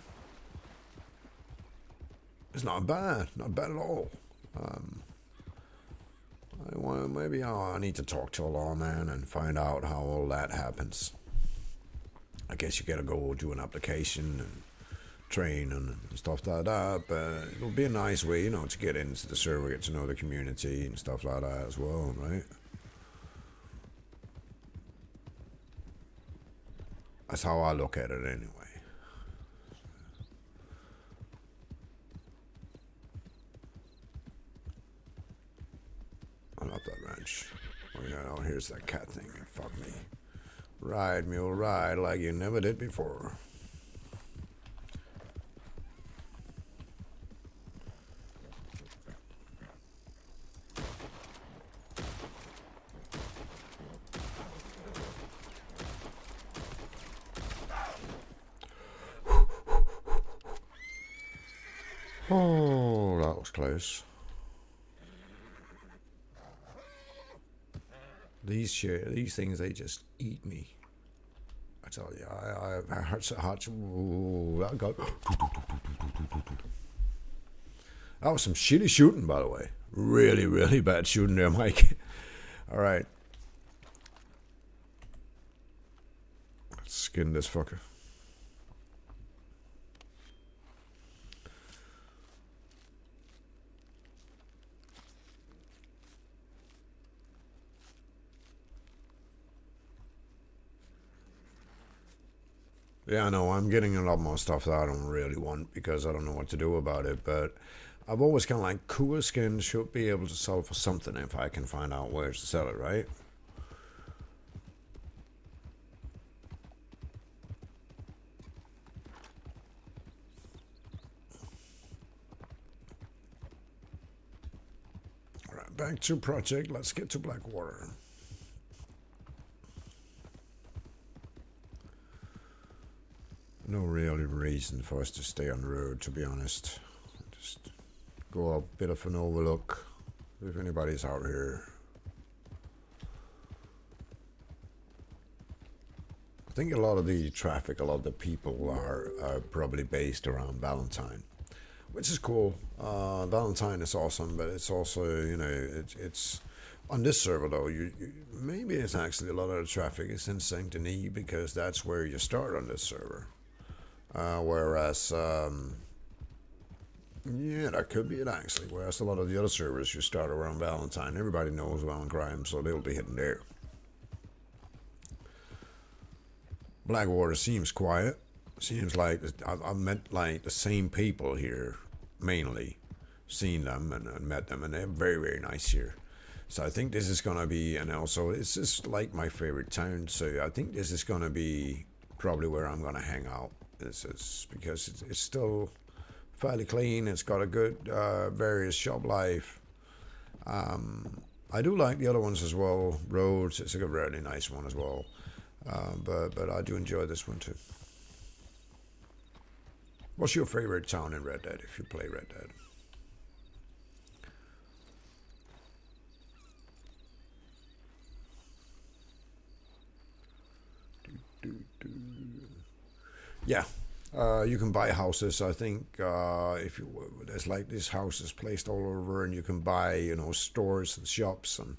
It's not bad at all. Maybe I need to talk to a lawman and find out how all that happens. I guess you gotta go do an application and train and stuff like that, but it'll be a nice way, to get into the server, get to know the community and stuff like that as well, right? That's how I look at it anyway. I love that ranch. Oh, here's that cat thing. Fuck me. Ride, mule, ride like you never did before. Oh, that was close. These things, they just eat me. I tell you, I hurt so hard. That got. That was some shitty shooting, by the way. Really, really bad shooting there, Mike. All right. Let's skin this fucker. Yeah, I know, I'm getting a lot more stuff that I don't really want because I don't know what to do about it, but I've always kind of like cooler skin should be able to sell for something if I can find out where to sell it, right? Alright, back to project, let's get to Blackwater. No real reason for us to stay on the road, to be honest. Just go a bit of an overlook if anybody's out here. I think a lot of the traffic, a lot of the people are probably based around Valentine, which is cool. Valentine is awesome, but it's also, you know, it's on this server though. Maybe it's actually a lot of the traffic is in Saint Denis because that's where you start on this server. Whereas, yeah, that could be it actually. Whereas a lot of the other servers you start around Valentine. Everybody knows Valentine, so they'll be hitting there. Blackwater seems quiet. Seems like I've met like the same people here, mainly. Seen them and met them, and they're very, very nice here. So I think this is gonna be, and also it's just like my favorite town. So I think this is gonna be probably where I'm gonna hang out. This is because it's still fairly clean. It's got a good various shop life. I do like the other ones as well. Roads, it's a really nice one as well. But I do enjoy this one too. What's your favorite town in Red Dead if you play Red Dead? Yeah, you can buy houses. I think if you there's like these houses placed all over, and you can buy, you know, stores and shops, and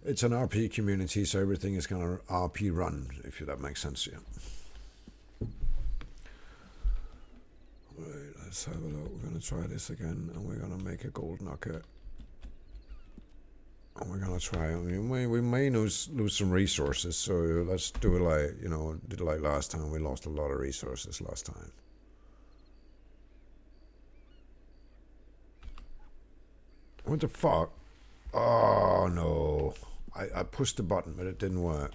it's an RP community, so everything is kind of RP run, if that makes sense. Yeah. Right, let's have a look. We're gonna try this again, and we're gonna make a gold nugget. And we're gonna try. I mean, we may lose some resources, so let's do it like, you know, did like last time. We lost a lot of resources last time. What the fuck? Oh no! I pushed the button, but it didn't work,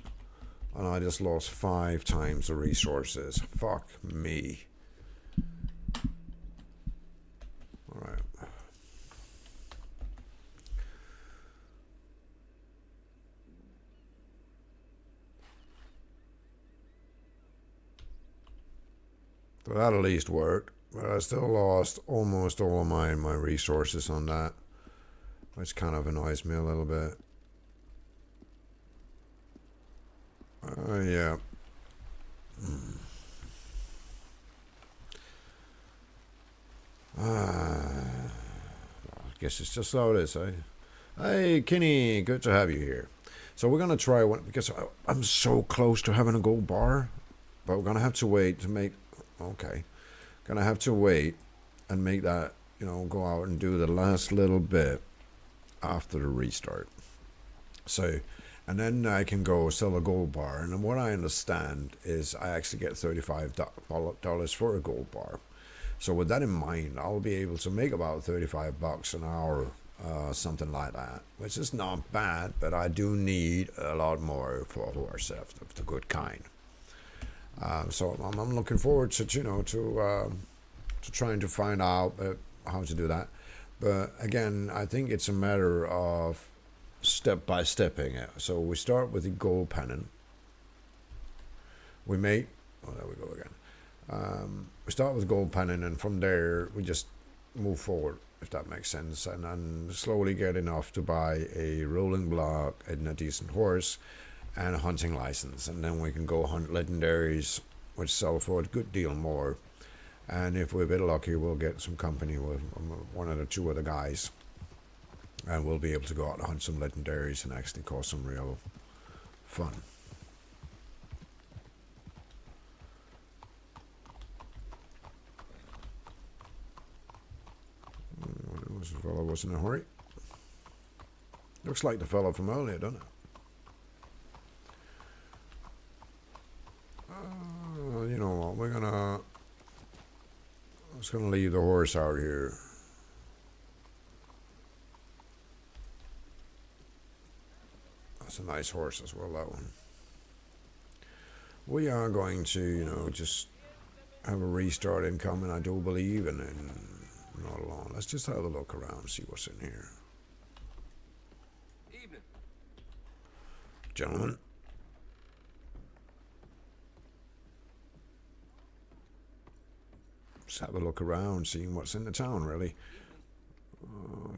and I just lost 5 times the resources. Fuck me. All right. So that at least worked, but I still lost almost all of my resources on that, which kind of annoys me a little bit. Yeah. I guess it's just how it is, eh? Hey, Kenny, good to have you here. So we're gonna try one because I'm so close to having a gold bar, but we're gonna have to wait to make. Okay, gonna have to wait and make that, you know, go out and do the last little bit after the restart. So, and then I can go sell a gold bar. And what I understand is I actually get $35 for a gold bar. So with that in mind, I'll be able to make about $35 an hour, something like that, which is not bad, but I do need a lot more for a horse of the good kind. So I'm looking forward to, you know, to trying to find out how to do that. But again, I think it's a matter of step by stepping it. So we start with the gold pennant. We make, oh, there we go again. We start with gold pennant, and from there we just move forward, if that makes sense, and then slowly get enough to buy a rolling block and a decent horse and a hunting license, and then we can go hunt legendaries, which sell for a good deal more. And if we're a bit lucky, we'll get some company with one or two other guys, and we'll be able to go out and hunt some legendaries and actually cause some real fun. This fellow was in a hurry. Looks like the fellow from earlier, doesn't it? You know what? We're gonna. I'm just gonna leave the horse out here. That's a nice horse as well, that one. We are going to, you know, just have a restart incoming, I do believe, and then not long. Let's just have a look around and see what's in here. Evening. Gentlemen. Just have a look around, seeing what's in the town, really.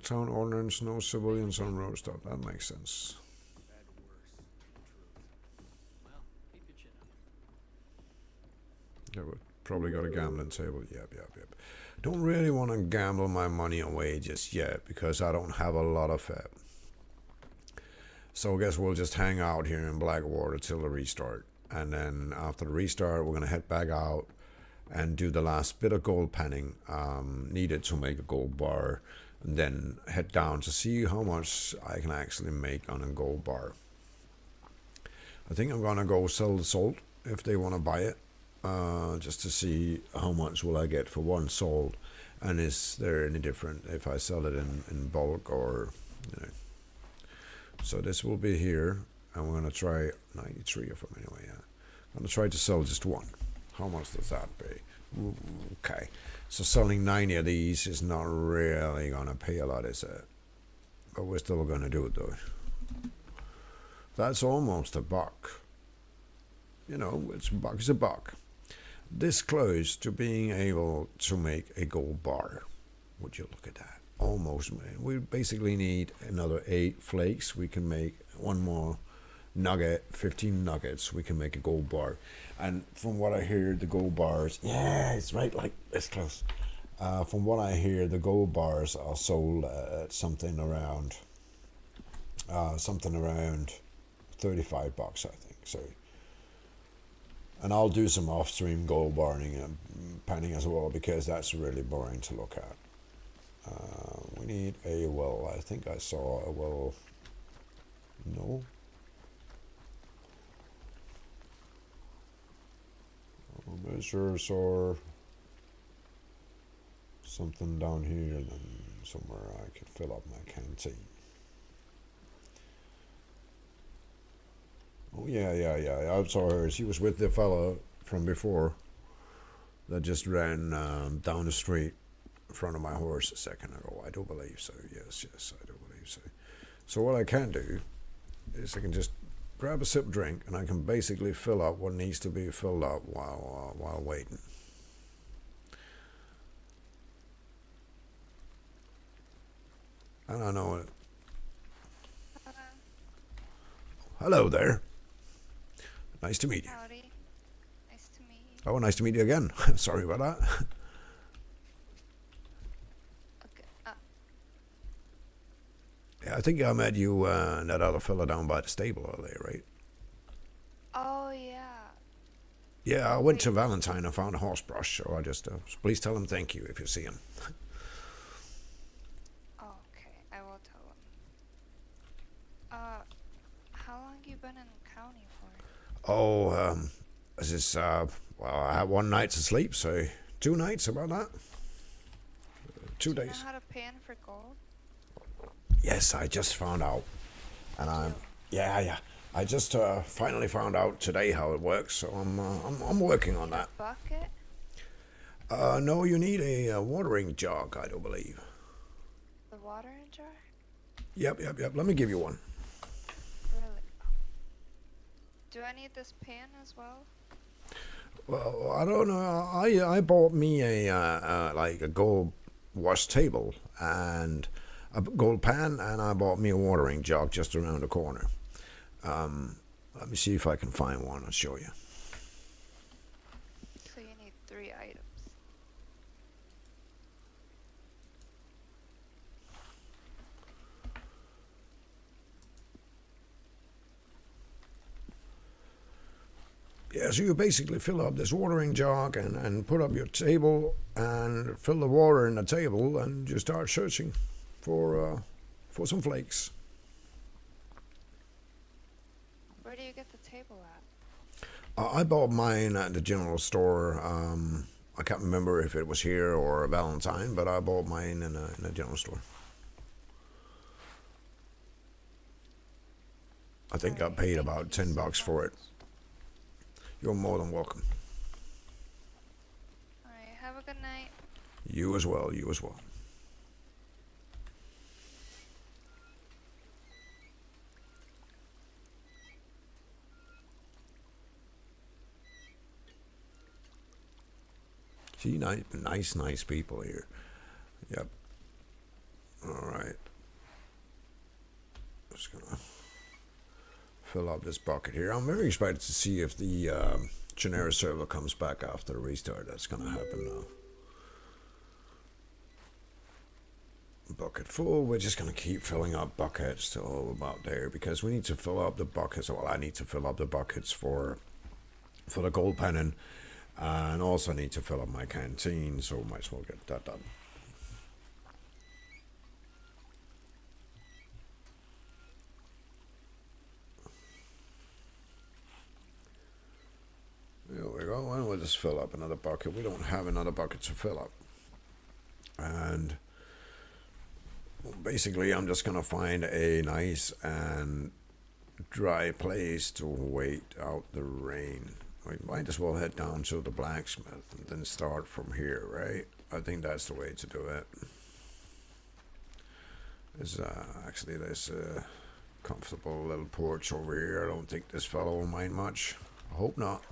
Town ordinance, no civilians on road stop. That makes sense. Bad worse. True. Well, keep your chin up. Yeah, we probably got a gambling table. Yep. Don't really want to gamble my money away just yet because I don't have a lot of it. So I guess we'll just hang out here in Blackwater till the restart. And then after the restart, we're going to head back out and do the last bit of gold panning needed to make a gold bar. And then head down to see how much I can actually make on a gold bar. I think I'm going to go sell the salt if they want to buy it. Just to see how much will I get for one salt. And is there any different if I sell it in bulk or... You know. So this will be here, and we're going to try 93 of them anyway, yeah. I'm going to try to sell just one. How much does that pay? Okay, so selling 90 of these is not really going to pay a lot, is it? But we're still going to do it, though. That's almost a buck. You know, it's a buck is a buck. This close to being able to make a gold bar. Would you look at that? Almost. We basically need another 8 flakes. We can make one more nugget, 15 nuggets. We can make a gold bar. And from what I hear, the gold bars, yeah, it's right like this close. From what I hear, the gold bars are sold at something around $35, I think. So, and I'll do some off-stream gold barring and panning as well because that's really boring to look at. We need a well. I think I saw a well. No. Measures or something down here, and then somewhere I could fill up my canteen. Oh yeah. I saw her. She was with the fellow from before that just ran down the street in front of my horse a second ago. I do believe so. Yes, I do believe so. So what I can do is I can just grab a sip drink and I can basically fill up what needs to be filled up while waiting. And I know it. Hello there. Nice to meet you. Howdy. Nice to meet you. Oh, nice to meet you again. Sorry about that. Okay. Yeah, I think I met you and that other fella down by the stable earlier, right? Oh yeah. Yeah, I went to Valentine and found a horse brush, so I just please tell him thank you if you see him. Okay, I will tell him. How long you been in county for? Oh, this is well, I had one night to sleep, so 2 nights about that. 2 Do you know days. how to pan for gold? Yes, I just found out, and yeah. I just finally found out today how it works, so I'm working on that. Bucket? No, you need a watering jug, I do believe. The watering jar? Yep. Let me give you one. Really? Do I need this pan as well? Well, I don't know. I bought me a like a gold wash table and a gold pan, and I bought me a watering jug just around the corner. Let me see if I can find one. I'll show you. So you need 3 items. Yeah, so you basically fill up this watering jug and put up your table and fill the water in the table and you start searching for some flakes. Where do you get the table at? I bought mine at the general store. I can't remember if it was here or Valentine, but I bought mine in a general store. I think I paid about $10 for it. You're more than welcome. Alright, have a good night. You as well. See, nice people here. Yep. Alright. Just gonna fill up this bucket here. I'm very excited to see if the generic server comes back after the restart. That's gonna happen now. Bucket full. We're just gonna keep filling up buckets till about there because we need to fill up the buckets. Well, I need to fill up the buckets for the gold pennon, and also need to fill up my canteen. So might as well get that done. There we go. And we'll just fill up another bucket. We don't have another bucket to fill up, and basically, I'm just gonna find a nice and dry place to wait out the rain. We might as well head down to the blacksmith and then start from here, right? I think that's the way to do it. There's actually there's a comfortable little porch over here. I don't think this fellow will mind much. I hope not.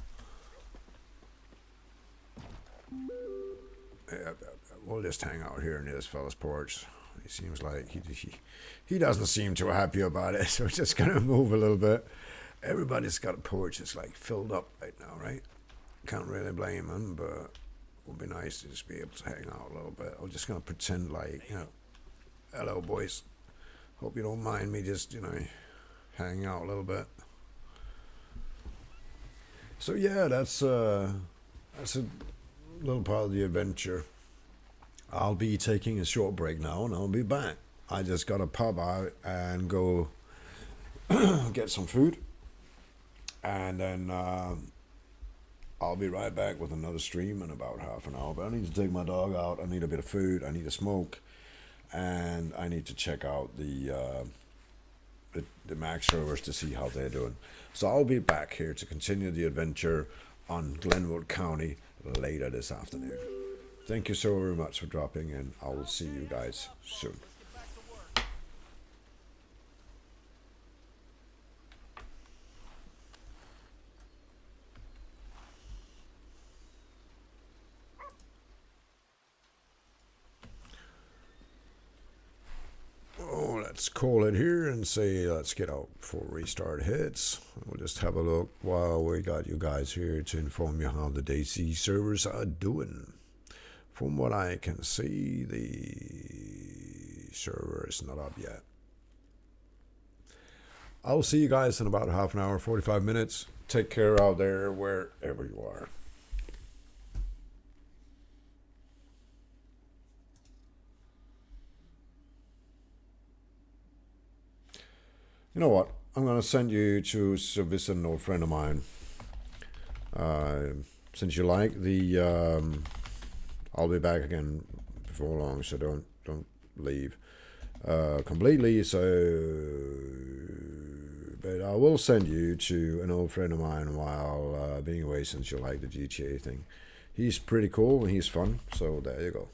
Yeah, we'll just hang out here near this fella's porch. He seems like he doesn't seem too happy about it, so we're just gonna move a little bit. Everybody's got a porch that's like filled up right now, right? Can't really blame them, but it would be nice to just be able to hang out a little bit. I'm just gonna pretend like, you know, hello boys. Hope you don't mind me just, you know, hanging out a little bit. So yeah, that's a little part of the adventure. I'll be taking a short break now and I'll be back. I just gotta pop out and go get some food, and then I'll be right back with another stream in about half an hour. But I need to take my dog out. I need a bit of food. I need a smoke, and I need to check out the Mac servers to see how they're doing. So I'll be back here to continue the adventure on Glenwood County later this afternoon. Thank you so very much for dropping in. I will see you guys soon. Oh, let's call it here and say let's get out before restart hits. We'll just have a look while we got you guys here to inform you how the DayZ servers are doing. From what I can see, the server is not up yet. I'll see you guys in about half an hour, 45 minutes. Take care out there wherever you are. You know what? I'm going to send you to visit an old friend of mine. Since you like the... I'll be back again before long, so don't leave completely. So, but I will send you to an old friend of mine while being away, since you like the GTA thing. He's pretty cool and he's fun. So there you go.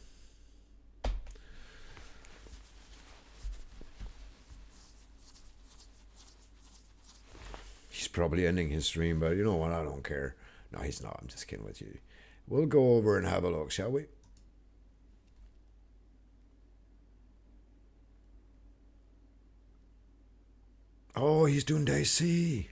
He's probably ending his stream, but you know what? I don't care. No, he's not. I'm just kidding with you. We'll go over and have a look, shall we? Oh, he's doing DayZ.